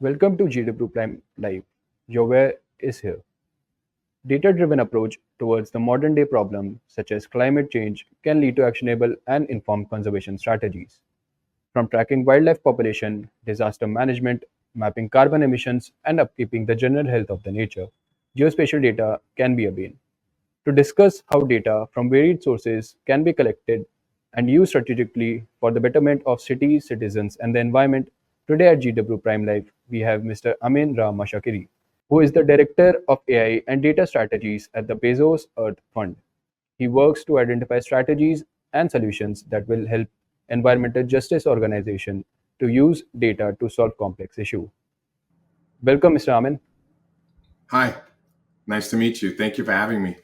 Welcome to GW Prime Live. Your way is here. Data-driven approach towards the modern day problem such as climate change can lead to actionable and informed conservation strategies. From tracking wildlife population, disaster management, mapping carbon emissions, and upkeeping the general health of the nature, geospatial data can be a bane. To discuss how data from varied sources can be collected and used strategically for the betterment of cities, citizens, and the environment, today at GW Prime Live, we have Mr. Amin Ra Mashariki, who is the Director of AI and Data Strategies at the Bezos Earth Fund. He works to identify strategies and solutions that will help environmental justice organizations to use data to solve complex issues. Welcome, Mr. Amin. Hi, nice to meet you. Thank you for having me.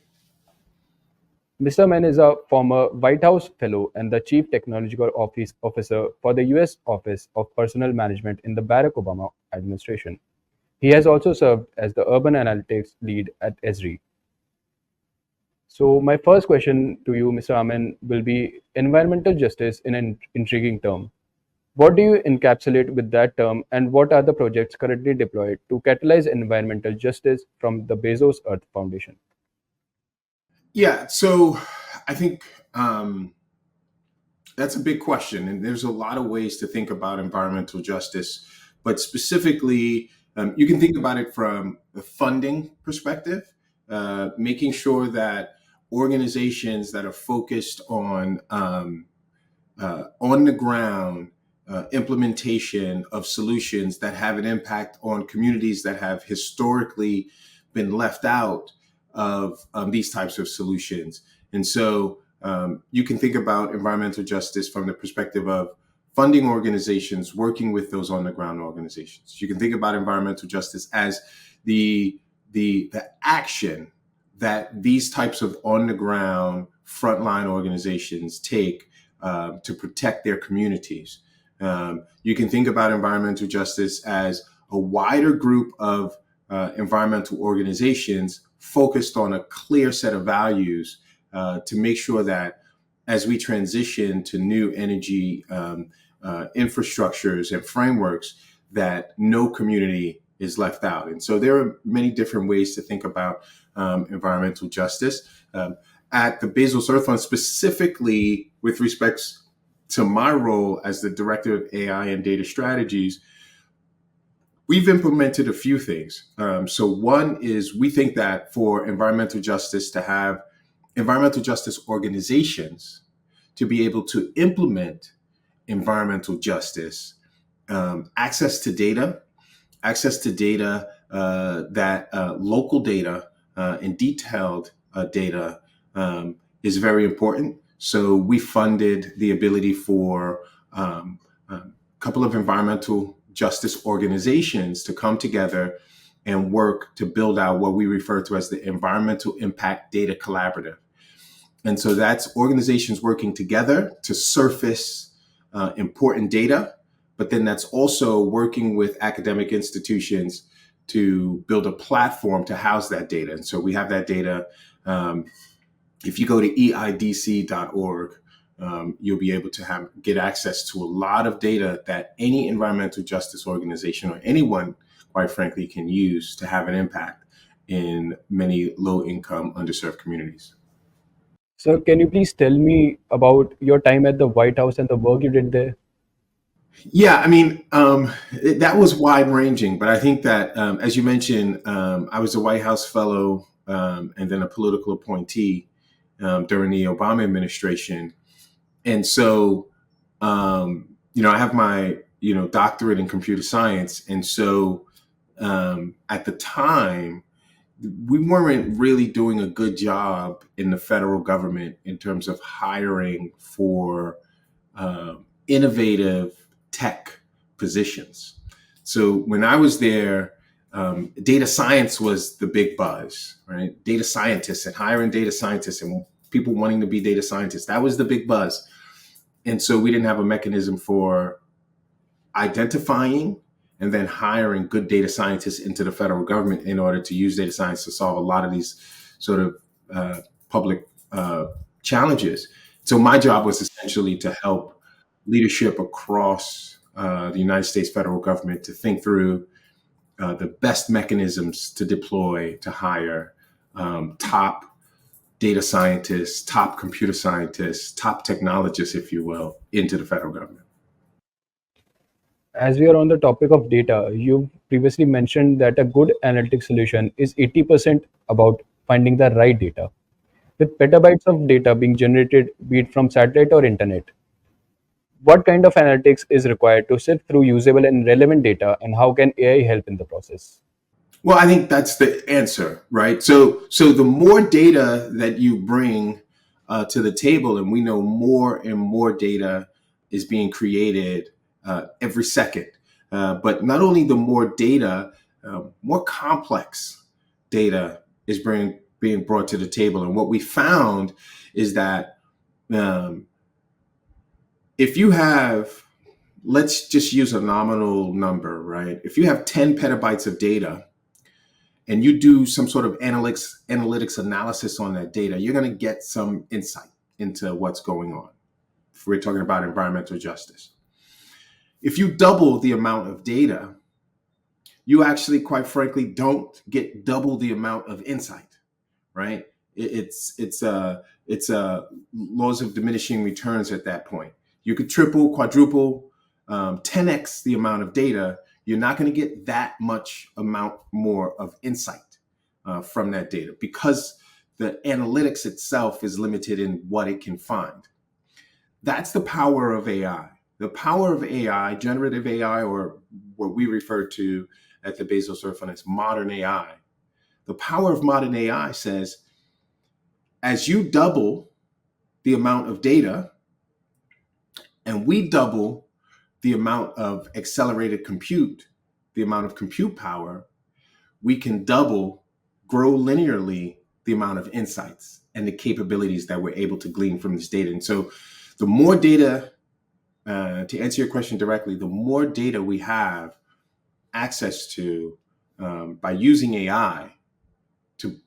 Mr. Mann is a former White House Fellow and the Chief Technological Officer for the U.S. Office of Personnel Management in the Barack Obama administration. He has also served as the Urban Analytics Lead at Esri. So, my first question to you, Mr. Amin, will be environmental justice in an intriguing term. What do you encapsulate with that term, and what are the projects currently deployed to catalyze environmental justice from the Bezos Earth Foundation? Yeah, so I think that's a big question, and there's a lot of ways to think about environmental justice. But specifically, you can think about it from the funding perspective, making sure that organizations that are focused on the ground implementation of solutions that have an impact on communities that have historically been left out of these types of solutions. And so you can think about environmental justice from the perspective of funding organizations working with those on the ground organizations. You can think about environmental justice as the action that these types of on the ground frontline organizations take to protect their communities. You can think about environmental justice as a wider group of environmental organizations focused on a clear set of values to make sure that as we transition to new energy infrastructures and frameworks, that no community is left out. And so there are many different ways to think about environmental justice. At the Bezos Earth Fund, specifically with respects to my role as the Director of AI and Data Strategies, we've implemented a few things. So one is we think that for environmental justice to have environmental justice organizations to be able to implement environmental justice, access to data that local data and detailed data is very important. So we funded the ability for a couple of environmental justice organizations to come together and work to build out what we refer to as the Environmental Impact Data Collaborative. And so that's organizations working together to surface important data, but then that's also working with academic institutions to build a platform to house that data. And so we have that data. If you go to eidc.org, you'll be able to get access to a lot of data that any environmental justice organization or anyone, quite frankly, can use to have an impact in many low-income, underserved communities. Sir, can you please tell me about your time at the White House and the work you did there? Yeah, I mean, that was wide ranging, but I think that, as you mentioned, I was a White House fellow and then a political appointee during the Obama administration. And so, I have my, doctorate in computer science. And so at the time, we weren't really doing a good job in the federal government in terms of hiring for innovative tech positions. So when I was there, data science was the big buzz, right? Data scientists and hiring data scientists and people wanting to be data scientists. That was the big buzz. And so we didn't have a mechanism for identifying and then hiring good data scientists into the federal government in order to use data science to solve a lot of these sort of public challenges. So my job was essentially to help leadership across the United States federal government to think through the best mechanisms to deploy to hire top data scientists, top computer scientists, top technologists, if you will, into the federal government. As we are on the topic of data, you previously mentioned that a good analytic solution is 80% about finding the right data. With petabytes of data being generated, be it from satellite or internet, what kind of analytics is required to sift through usable and relevant data, and how can AI help in the process? Well, I think that's the answer, right? So the more data that you bring to the table, and we know more and more data is being created every second. But not only the more data, more complex data is being brought to the table. And what we found is that um, if you have, let's just use a nominal number, right? If you have 10 petabytes of data and you do some sort of analytics analysis on that data, you're going to get some insight into what's going on. If we're talking about environmental justice, if you double the amount of data, you actually, quite frankly, don't get double the amount of insight, right? It's laws of diminishing returns at that point. You could triple, quadruple, 10x the amount of data. You're not going to get that much amount more of insight from that data because the analytics itself is limited in what it can find. That's the power of AI. The power of AI, generative AI, or what we refer to at the Bezos Earth Fund as modern AI. The power of modern AI says, as you double the amount of data and we double the amount of accelerated compute, the amount of compute power, we can double, grow linearly the amount of insights and the capabilities that we're able to glean from this data. And so the more data, to answer your question directly, the more data we have access to by using AI to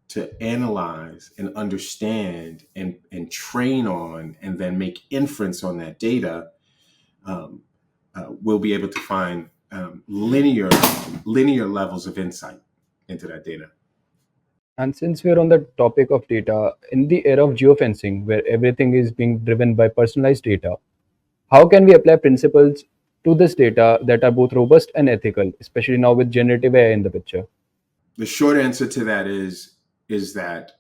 to analyze and understand and train on and then make inference on that data, um, we'll be able to find linear levels of insight into that data. And since we're on the topic of data, in the era of geofencing, where everything is being driven by personalized data, how can we apply principles to this data that are both robust and ethical, especially now with generative AI in the picture? The short answer to that is that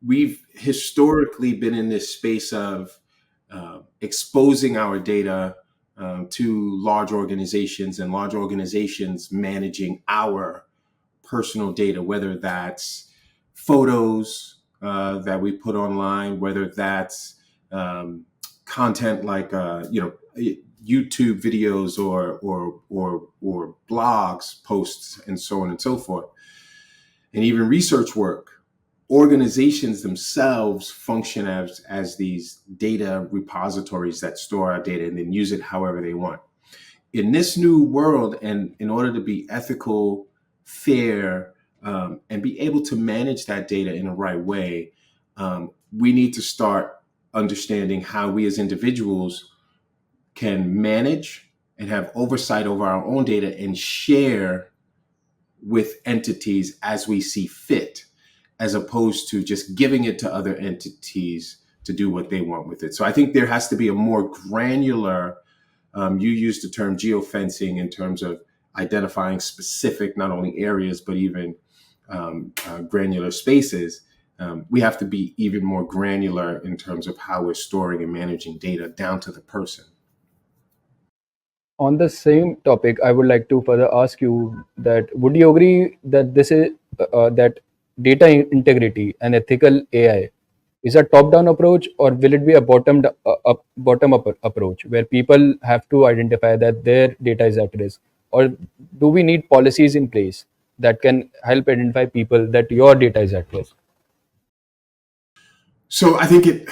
we've historically been in this space of exposing our data to large organizations and large organizations managing our personal data, whether that's photos that we put online, whether that's content like YouTube videos or blogs, posts, and so on and so forth, and even research work. Organizations themselves function as these data repositories that store our data and then use it however they want. In this new world, and in order to be ethical, fair, and be able to manage that data in the right way, we need to start understanding how we as individuals can manage and have oversight over our own data and share with entities as we see fit, as opposed to just giving it to other entities to do what they want with it. So I think there has to be a more granular, you used the term geofencing in terms of identifying specific, not only areas, but even granular spaces. We have to be even more granular in terms of how we're storing and managing data down to the person. On the same topic, I would like to further ask you that would you agree that this is that data integrity and ethical AI is a top-down approach, or will it be a bottom-up approach where people have to identify that their data is at risk, or do we need policies in place that can help identify people that your data is at risk? So I think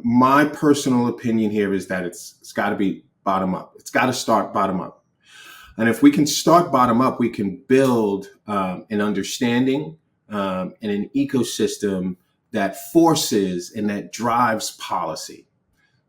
my personal opinion here is that it's got to be bottom up. It's got to start bottom up. And if we can start bottom up, we can build an understanding and an ecosystem that forces and that drives policy.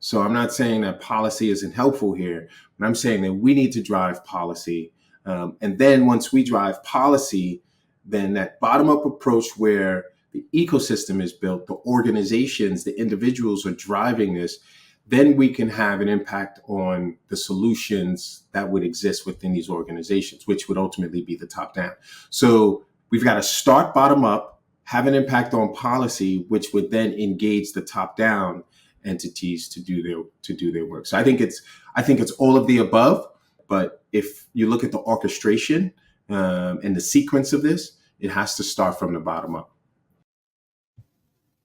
So I'm not saying that policy isn't helpful here, but I'm saying that we need to drive policy. And then once we drive policy, then that bottom up approach where the ecosystem is built, the organizations, the individuals are driving this, then we can have an impact on the solutions that would exist within these organizations, which would ultimately be the top down. So we've got to start bottom up, have an impact on policy, which would then engage the top down entities to do their work. So I think it's all of the above. But if you look at the orchestration and the sequence of this, it has to start from the bottom up.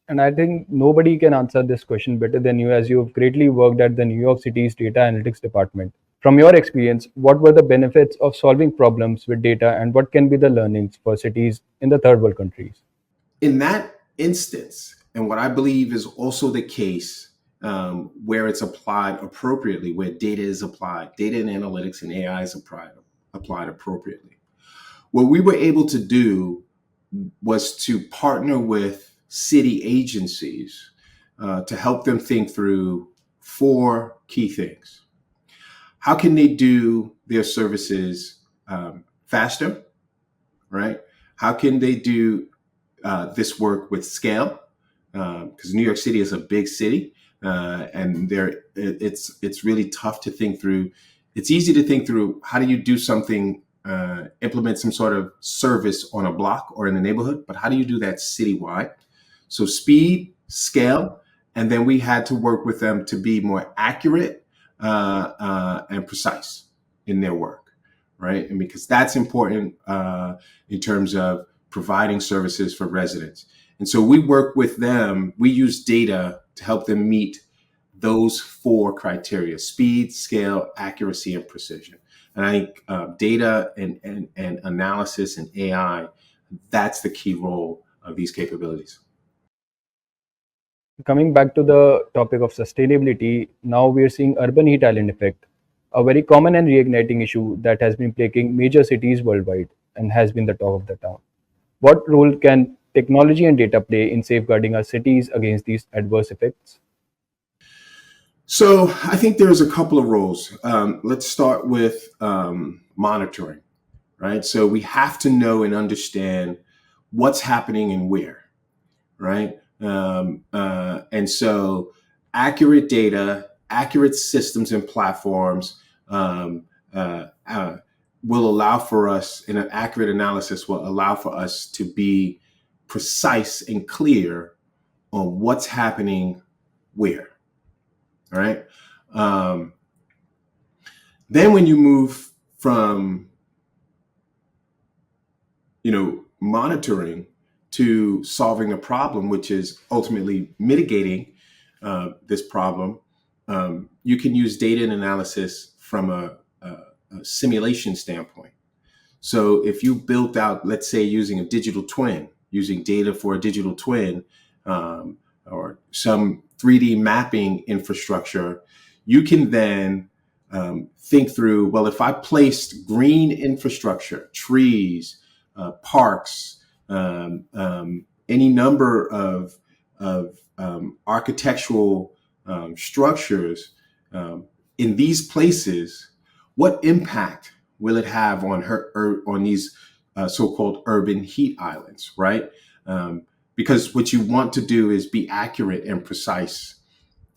And I think nobody can answer this question better than you, as you have greatly worked at the New York City's data analytics department. From your experience, what were the benefits of solving problems with data, and what can be the learnings for cities in the third world countries? In that instance, and what I believe is also the case where it's applied appropriately, where data is applied, data and analytics and AI is applied appropriately. What we were able to do was to partner with city agencies to help them think through four key things. How can they do their services faster, right? How can they do this work with scale? Because New York City is a big city, and it's really tough to think through. It's easy to think through how do you do something, implement some sort of service on a block or in the neighborhood, but how do you do that citywide? So speed, scale, and then we had to work with them to be more accurate and precise in their work, right? And because that's important in terms of providing services for residents. And so we work with them, we use data to help them meet those four criteria: speed, scale, accuracy, and precision. And I think data and analysis and AI, that's the key role of these capabilities. Coming back to the topic of sustainability, now we are seeing urban heat island effect, a very common and reigniting issue that has been plaguing major cities worldwide and has been the talk of the town. What role can technology and data play in safeguarding our cities against these adverse effects? So I think there's a couple of roles. Let's start with monitoring, right? So we have to know and understand what's happening and where, right? And so accurate data, accurate systems and platforms will allow for us, and an accurate analysis will allow for us to be precise and clear on what's happening where, all right? Then when you move from, monitoring to solving a problem, which is ultimately mitigating this problem, you can use data and analysis from a simulation standpoint. So if you built out, let's say, using a digital twin, using data for a digital twin, or some 3D mapping infrastructure, you can then think through, well, if I placed green infrastructure, trees, parks, any number of architectural structures in these places, what impact will it have on these so-called urban heat islands, right? Because what you want to do is be accurate and precise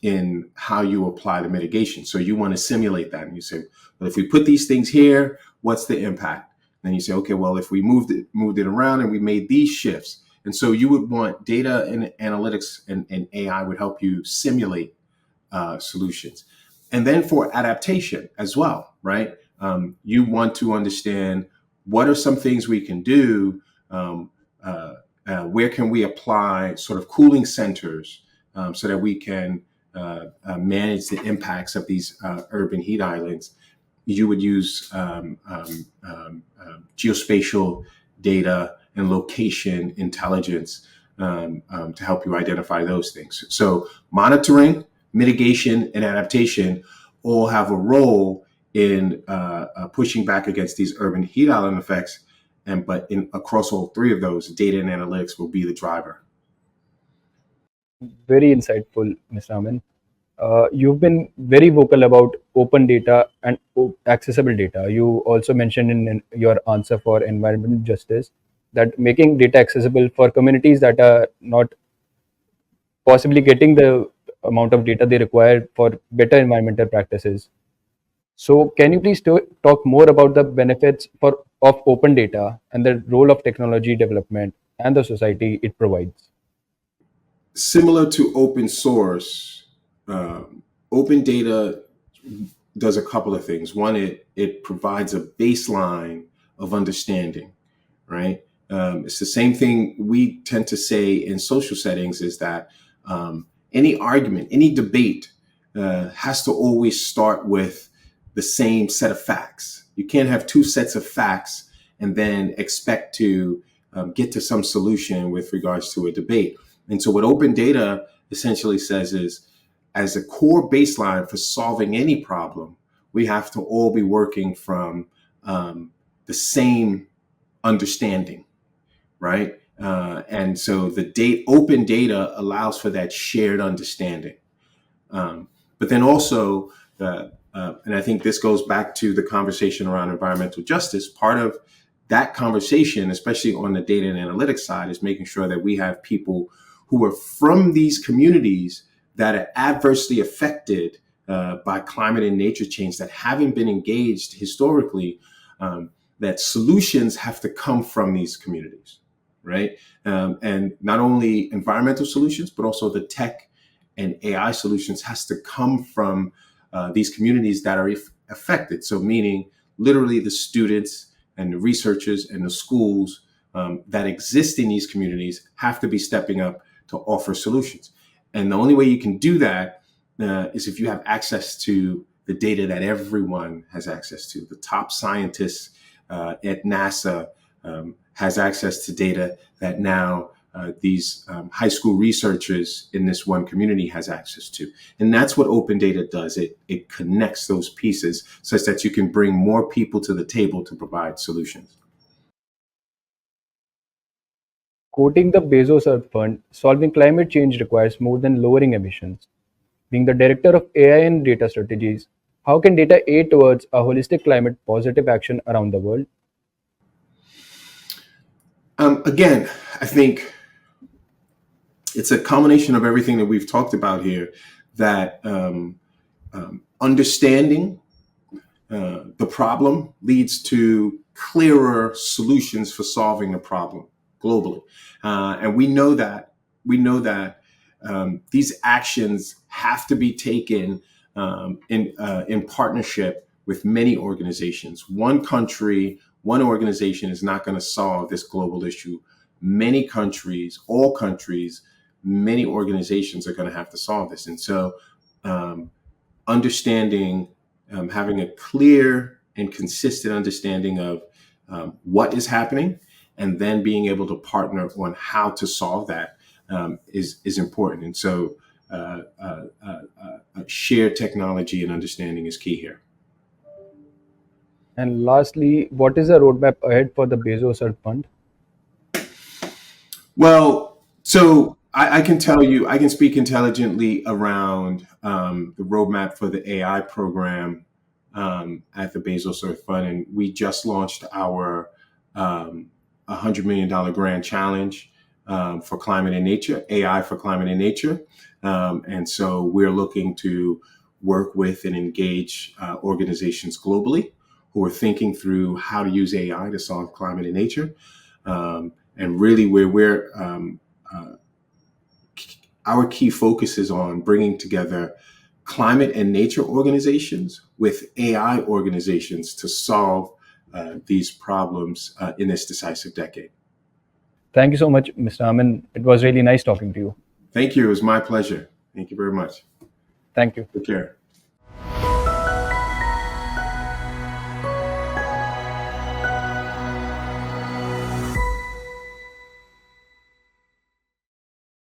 in how you apply the mitigation. So you want to simulate that, and you say, well, if we put these things here, what's the impact? Then you say, okay, well, if we moved it around and we made these shifts. And so you would want data and analytics and AI would help you simulate solutions. And then for adaptation as well, right? You want to understand what are some things we can do, where can we apply sort of cooling centers so that we can manage the impacts of these urban heat islands. You would use geospatial data and location intelligence to help you identify those things. So monitoring, mitigation, and adaptation all have a role in pushing back against these urban heat island effects. But across all three of those, data and analytics will be the driver. Very insightful, Mr. Amin. You've been very vocal about open data and accessible data. You also mentioned in your answer for environmental justice that making data accessible for communities that are not possibly getting the amount of data they require for better environmental practices. So, can you please talk more about the benefits of open data and the role of technology development and the society it provides? Similar to open source, open data does a couple of things. One, it provides a baseline of understanding, right? It's the same thing we tend to say in social settings is that any argument, any debate has to always start with the same set of facts. You can't have two sets of facts and then expect to get to some solution with regards to a debate. And so, what open data essentially says is, as a core baseline for solving any problem, we have to all be working from the same understanding, right? And so open data allows for that shared understanding. But then also, and I think this goes back to the conversation around environmental justice. Part of that conversation, especially on the data and analytics side, is making sure that we have people who are from these communities that are adversely affected by climate and nature change that haven't been engaged historically. That solutions have to come from these communities, right? And not only environmental solutions, but also the tech and AI solutions has to come from these communities that are affected. So, meaning literally the students and the researchers and the schools that exist in these communities have to be stepping up to offer solutions. And the only way you can do that is if you have access to the data that everyone has access to. The top scientists at NASA has access to data that now these high school researchers in this one community has access to. And that's what open data does. It connects those pieces such that you can bring more people to the table to provide solutions. Quoting the Bezos Earth Fund, solving climate change requires more than lowering emissions. Being the director of AI and data strategies, how can data aid towards a holistic climate positive action around the world? Again, I think it's a combination of everything that we've talked about here, that understanding the problem leads to clearer solutions for solving the problem globally. And we know that these actions have to be taken in partnership with many organizations. One country, one organization is not going to solve this global issue. Many countries, all countries, many organizations are going to have to solve this. And so, understanding, having a clear and consistent understanding of what is happening, and then being able to partner on how to solve that is important. And so, shared technology and understanding is key here. And lastly, what is the roadmap ahead for the Bezos Earth Fund? Well, so I can tell you, I can speak intelligently around the roadmap for the AI program at the Bezos Earth Fund, and we just launched our $100 million grand challenge for climate and nature, AI for climate and nature. And so we're looking to work with and engage organizations globally who are thinking through how to use AI to solve climate and nature. And really, where our key focus is on bringing together climate and nature organizations with AI organizations to solve these problems in this decisive decade. Thank you so much, Mr. Amin. It was really nice talking to you. Thank you. It was my pleasure. Thank you very much. Thank you. Take care.